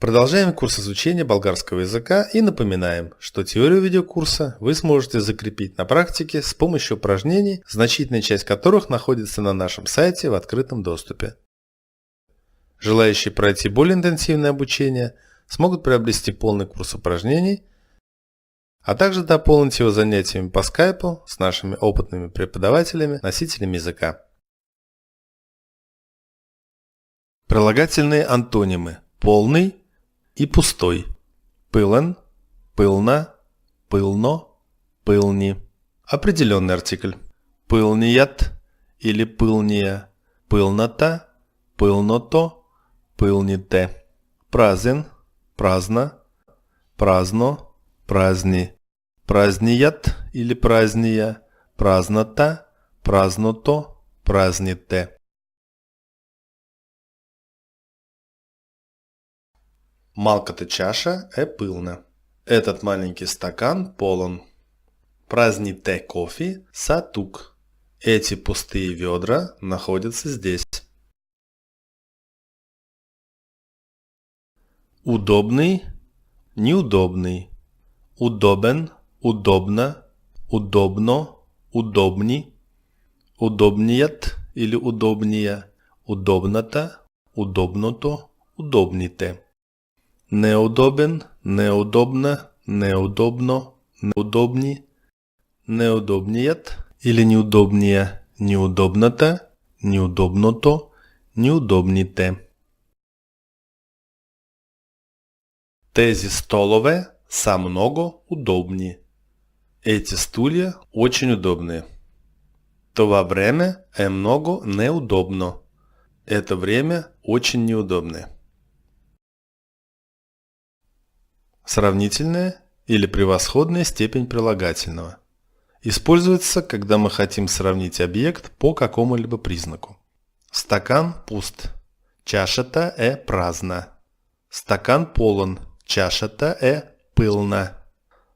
Продолжаем курс изучения болгарского языка и напоминаем, что теорию видеокурса вы сможете закрепить на практике с помощью упражнений, значительная часть которых находится на нашем сайте в открытом доступе. Желающие пройти более интенсивное обучение смогут приобрести полный курс упражнений, а также дополнить его занятиями по скайпу с нашими опытными преподавателями, носителями языка. Прилагательные антонимы: полный и пустой. Пылен, пылна, пылно, пылни. Определенный артикль. Пылният или пылния, пылнота, пылното, пылните. Празен, праздно, праздно, празни. Празният или празния, празнота, празното, празните. Малката чаша пылна. Этот маленький стакан полон. Празните кофе са тук. Эти пустые ведра находятся здесь. Удобный, неудобный. Удобен, удобно, удобно, удобни. Удобният или удобния, удобната, удобното, удобните. Неудобен, неудобна, неудобно, неудобни, неудобният или неудобния, неудобната, неудобното, неудобните. Тези столове са много удобни. Эти стулья очень удобные. Това време много неудобно. Это время очень неудобное. Сравнительная или превосходная степень прилагательного. Используется, когда мы хотим сравнить объект по какому-либо признаку. Стакан пуст. Чашата празна. Стакан полон. Чашата пылна.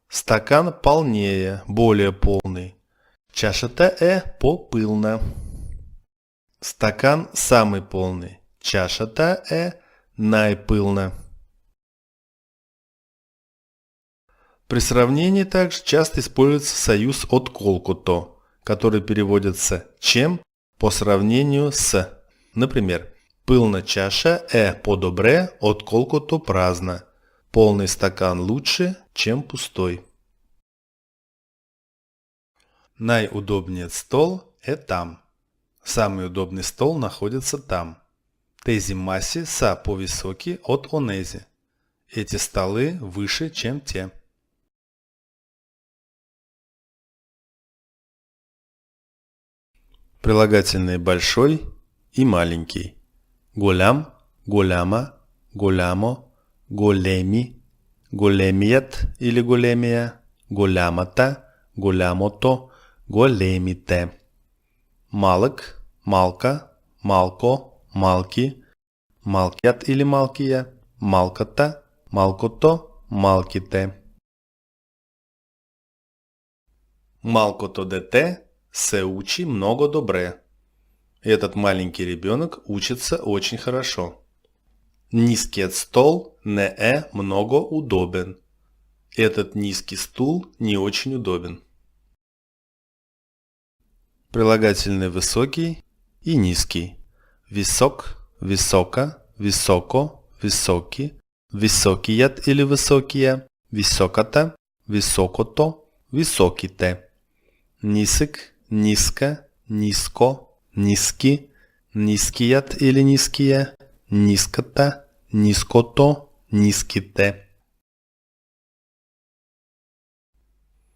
Стакан полнее, более полный. Чашата попылна. Стакан самый полный. Чашата найпылна. При сравнении также часто используется союз отколкото, который переводится «чем» по сравнению с. Например, пылна чаша по-добре отколкото празна. Полный стакан лучше, чем пустой. Най-удобният стол там. Самый удобный стол находится там. Тези маси са по-високи от онези. Эти столы выше, чем те. Прилагательные большой и маленький. Голям, голяма, голямо, големи, големият или големия, голямата, голямото, големите. Малък, малка, малко, малки, малкият или малкия, малката, малкото, малките. Малкото дете се учи много добре. Этот маленький ребенок учится очень хорошо. Низкият стол не много удобен. Этот низкий стул не очень удобен. Прилагательные высокий и низкий. Висок, висока, високо, високи, високият или високия, високата, високото, високите. Нисък, ниска, ниско, ниски, ниският или ниския, ниската, ниското, ниските.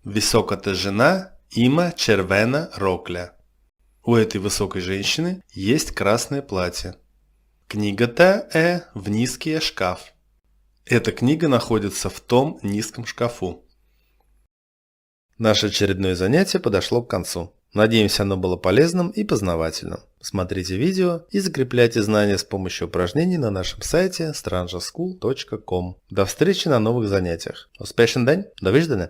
Високата жена има червена рокля. У этой высокой женщины есть красное платье. Книгата в низкия шкаф. Эта книга находится в том низком шкафу. Наше очередное занятие подошло к концу. Надеемся, оно было полезным и познавательным. Смотрите видео и закрепляйте знания с помощью упражнений на нашем сайте strangeschool.com. До встречи на новых занятиях. Успешен день! До виждане!